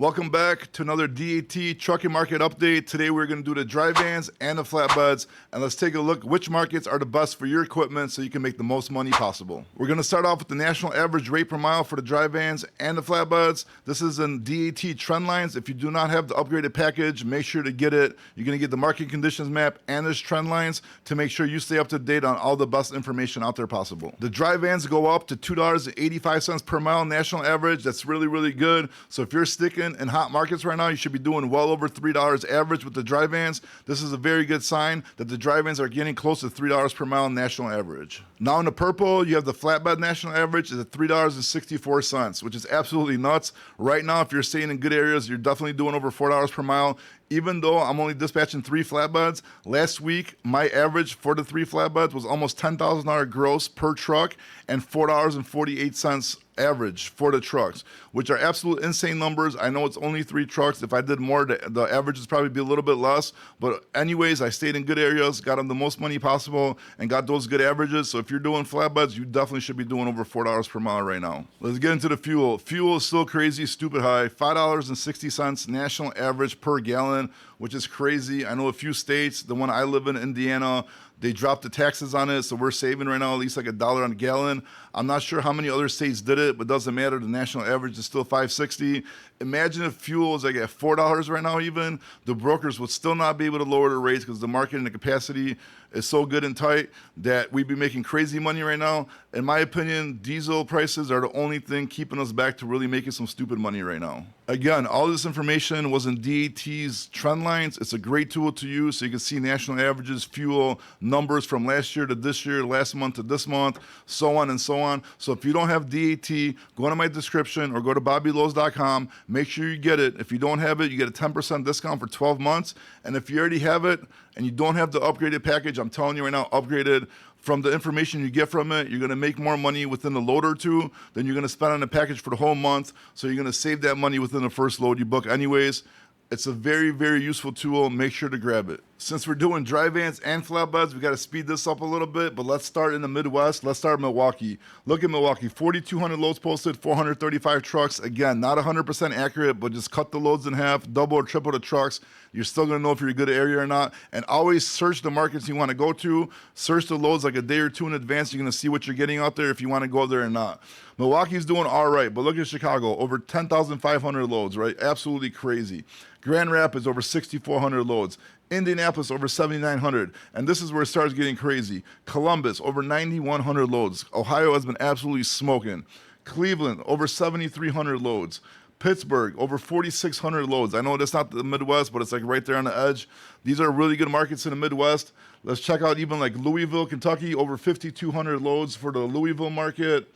Welcome back to another DAT trucking market update. Today we're going to do the dry vans and the flatbeds, and let's take a look which markets are the best for your equipment so you can make the most money possible. We're going to start off with the national average rate per mile for the dry vans and the flatbeds. This is in DAT trend lines. If you do not have the upgraded package, make sure to get it. You're going to get the market conditions map and there's trend lines to make sure you stay up to date on all the best information out there possible. The dry vans go up to $2.85 per mile national average. That's really, really good. So if you're sticking in hot markets right now, you should be doing well over $3 average with the dry vans. This is a very good sign that the dry vans are getting close to $3 per mile national average. Now in the purple, you have the flatbed national average is at $3.64, which is absolutely nuts. Right now, if you're staying in good areas, you're definitely doing over $4 per mile. Even though I'm only dispatching 3 flatbeds, last week my average for the 3 flatbeds was almost $10,000 gross per truck and $4.48 average for the trucks, which are absolute insane numbers. I know it's only 3 trucks. If I did more, the average would probably be a little bit less. But anyways, I stayed in good areas, got them the most money possible, and got those good averages. So if you're doing flatbeds, you definitely should be doing over $4 per mile right now. Let's get into the fuel. Fuel is still crazy, stupid high, $5.60 national average per gallon, which is crazy. I know a few states, the one I live in, Indiana, they dropped the taxes on it, so we're saving right now at least like $1 on a gallon. I'm not sure how many other states did it, but it doesn't matter. The national average is still $5.60. Imagine if fuel is like at $4 right now even. The brokers would still not be able to lower the rates because the market and the capacity is so good and tight that we'd be making crazy money right now. In my opinion, diesel prices are the only thing keeping us back to really making some stupid money right now. Again, all this information was in DAT's trend lines. It's a great tool to use so you can see national averages, fuel, numbers from last year to this year, last month to this month, so on and so on. So if you don't have DAT, go into my description or go to bobbyloads.com. Make sure you get it. If you don't have it, you get a 10% discount for 12 months. And if you already have it and you don't have the upgraded package, I'm telling you right now, upgrade it. From the information you get from it, you're going to make more money within a load or two than you're going to spend on the package for the whole month. So you're going to save that money within the first load you book anyways. It's a very, very useful tool. Make sure to grab it. Since we're doing dry vans and flatbeds, we got to speed this up a little bit, but let's start in the Midwest. Let's start in Milwaukee. Look at Milwaukee, 4,200 loads posted, 435 trucks. Again, not 100% accurate, but just cut the loads in half, double or triple the trucks. You're still going to know if you're a good area or not. And always search the markets you want to go to. Search the loads like a day or two in advance. You're going to see what you're getting out there if you want to go there or not. Milwaukee's doing all right, but look at Chicago, over 10,500 loads, right? Absolutely crazy. Grand Rapids, over 6,400 loads. Indianapolis, over 7,900. And this is where it starts getting crazy. Columbus, over 9,100 loads. Ohio has been absolutely smoking. Cleveland, over 7,300 loads. Pittsburgh, over 4,600 loads. I know that's not the Midwest, but it's like right there on the edge. These are really good markets in the Midwest. Let's check out even like Louisville, Kentucky, over 5,200 loads for the Louisville market.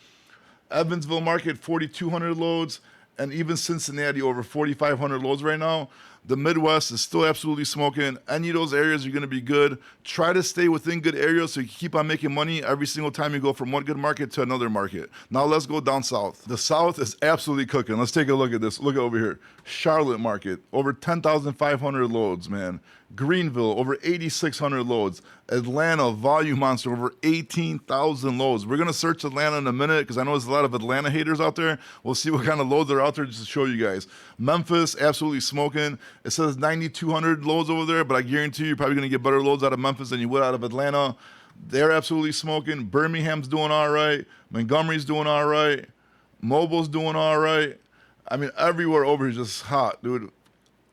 Evansville market, 4,200 loads. And even Cincinnati, over 4,500 loads right now. The Midwest is still absolutely smoking. Any of those areas are going to be good. Try to stay within good areas so you keep on making money every single time you go from one good market to another market. Now let's go down south. The south is absolutely cooking. Let's take a look at this. Look over here. Charlotte market, over 10,500 loads, man. Greenville, over 8,600 loads. Atlanta, volume monster, over 18,000 loads. We're going to search Atlanta in a minute because I know there's a lot of Atlanta haters out there. We'll see what kind of loads are out there just to show you guys. Memphis, absolutely smoking. It says 9,200 loads over there, but I guarantee you're probably going to get better loads out of Memphis than you would out of Atlanta. They're absolutely smoking. Birmingham's doing all right. Montgomery's doing all right. Mobile's doing all right. I mean, everywhere over here is just hot, dude.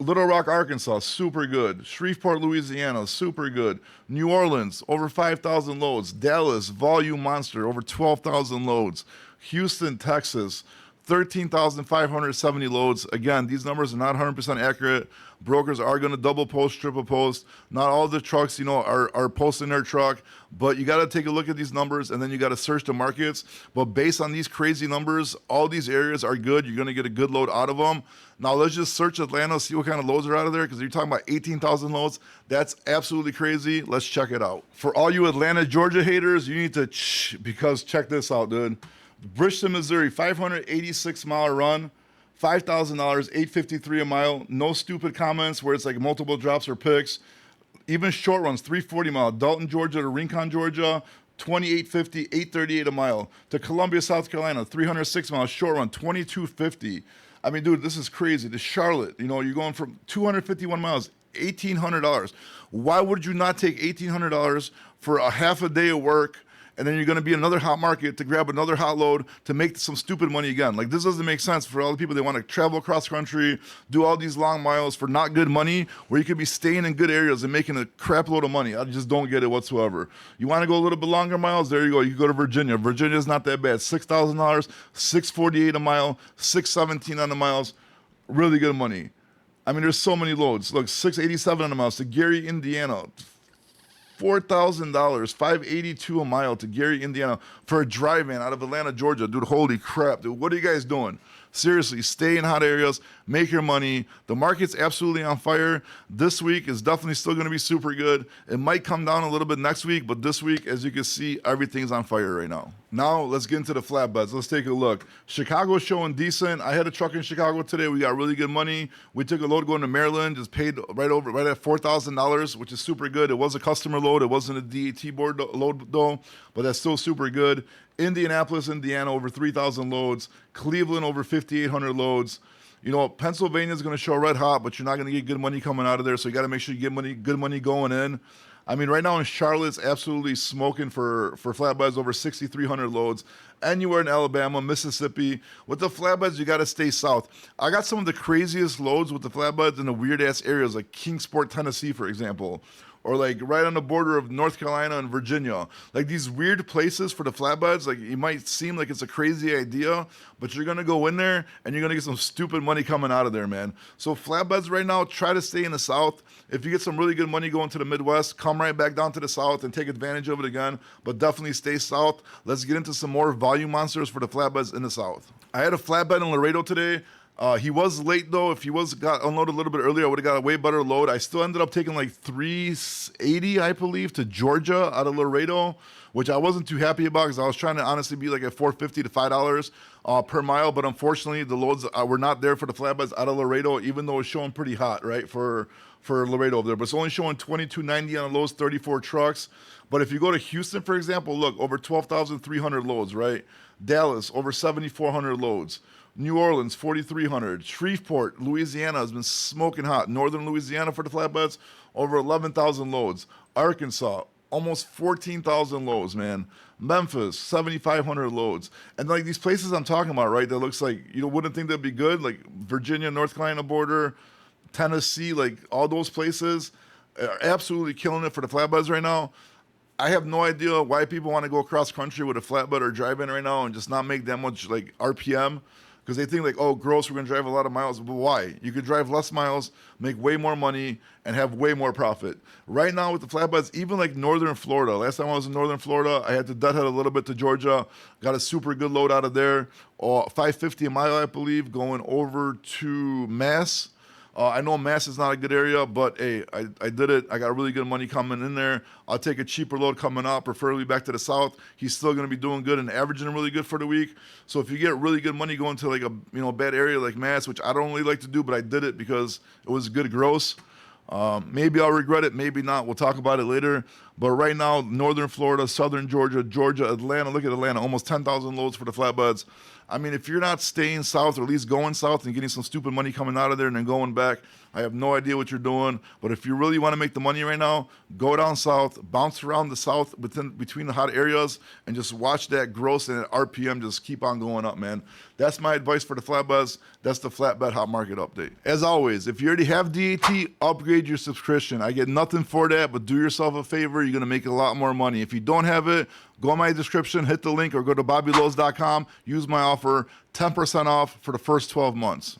Little Rock, Arkansas, super good. Shreveport, Louisiana, super good. New Orleans, over 5,000 loads. Dallas, volume monster, over 12,000 loads. Houston, Texas, 13,570 loads. Again, these numbers are not 100% accurate. Brokers are going to double post, triple post. Not all the trucks, are posting their truck, but you got to take a look at these numbers and then you got to search the markets. But based on these crazy numbers, all these areas are good. You're going to get a good load out of them. Now let's just search Atlanta, see what kind of loads are out of there, because you're talking about 18,000 loads. That's absolutely crazy. Let's check it out. For all you Atlanta, Georgia haters, you need to because check this out, dude. Bridgeton, Missouri, 586-mile run, $5,000, $853 a mile. No stupid comments where it's like multiple drops or picks. Even short runs, 340-mile. Dalton, Georgia to Rincon, Georgia, $28.50, $838 a mile. To Columbia, South Carolina, 306 miles, short run, $22.50. I mean, dude, this is crazy. To Charlotte, you're going from 251 miles, $1,800. Why would you not take $1,800 for a half a day of work? And then you're going to be in another hot market to grab another hot load to make some stupid money again. Like, this doesn't make sense for all the people that want to travel across country, do all these long miles for not good money, where you could be staying in good areas and making a crap load of money. I just don't get it whatsoever. You want to go a little bit longer miles? There you go. You can go to Virginia. Virginia's not that bad. $6,000, $648 a mile, $617 on the miles. Really good money. I mean, there's so many loads. Look, $687 on the miles to Gary, Indiana. $4,000, $582 a mile to Gary, Indiana for a drive van out of Atlanta, Georgia. Dude, holy crap, dude. What are you guys doing? Seriously, stay in hot areas, make your money. The market's absolutely on fire. This week is definitely still going to be super good. It might come down a little bit next week, but this week, as you can see, everything's on fire right now. Now, let's get into the flatbeds. Let's take a look. Chicago's showing decent. I had a truck in Chicago today. We got really good money. We took a load going to Maryland, just paid right at $4,000, which is super good. It was a customer load. It wasn't a DAT board load, though, but that's still super good. Indianapolis, Indiana, over 3,000 loads. Cleveland, over 5,800 loads. Pennsylvania is going to show red hot, but you're not going to get good money coming out of there, so you got to make sure you get good money going in. I mean, right now in Charlotte, it's absolutely smoking for flatbeds, over 6,300 loads. Anywhere in Alabama, Mississippi. With the flatbeds, you got to stay south. I got some of the craziest loads with the flatbeds in the weird-ass areas, like Kingsport, Tennessee, for example. Or like right on the border of North Carolina and Virginia. Like these weird places for the flatbeds, like it might seem like it's a crazy idea, but you're gonna go in there and you're gonna get some stupid money coming out of there, man. So flatbeds right now, try to stay in the south. If you get some really good money going to the Midwest, come right back down to the south and take advantage of it again, but definitely stay south. Let's get into some more volume monsters for the flatbeds in the south. I had a flatbed in Laredo today. He was late though. If he got unloaded a little bit earlier, I would have got a way better load. I still ended up taking like 380, I believe, to Georgia out of Laredo, which I wasn't too happy about because I was trying to honestly be like at $4.50 to $5 per mile. But unfortunately, the loads were not there for the flatbeds out of Laredo, even though it's showing pretty hot, right, for Laredo over there. But it's only showing $22.90 on those 34 trucks. But if you go to Houston, for example, look, over 12,300 loads, right? Dallas, over 7,400 loads. New Orleans, 4,300. Shreveport, Louisiana has been smoking hot. Northern Louisiana for the flatbeds, over 11,000 loads. Arkansas, almost 14,000 loads, man. Memphis, 7,500 loads. And like these places I'm talking about, right, that looks like you wouldn't think that'd be good, like Virginia, North Carolina border, Tennessee, like all those places are absolutely killing it for the flatbeds right now. I have no idea why people want to go across country with a flatbed or drive-in right now and just not make that much like RPM. Because they think like, oh, gross, we're going to drive a lot of miles. But why? You could drive less miles, make way more money, and have way more profit. Right now with the flatbeds, even like northern Florida. Last time I was in northern Florida, I had to deadhead a little bit to Georgia. Got a super good load out of there. $5.50 a mile, I believe, going over to Mass. I know Mass is not a good area, but hey, I did it. I got really good money coming in there. I'll take a cheaper load coming out, preferably back to the south. He's still going to be doing good and averaging really good for the week. So if you get really good money going to like a bad area like Mass, which I don't really like to do, but I did it because it was good gross. Maybe I'll regret it, maybe not. We'll talk about it later. But right now, northern Florida, southern Georgia, Atlanta. Look at Atlanta, almost 10,000 loads for the flatbeds. I mean, if you're not staying south or at least going south and getting some stupid money coming out of there and then going back, I have no idea what you're doing. But if you really want to make the money right now, go down south, bounce around the south between the hot areas, and just watch that gross and that RPM just keep on going up, man. That's my advice for the flatbeds. That's the flatbed hot market update. As always, if you already have DAT, upgrade your subscription. I get nothing for that, but do yourself a favor. You're going to make a lot more money. If you don't have it, go in my description, hit the link, or go to bobbyloads.com. Use my offer, 10% off for the first 12 months.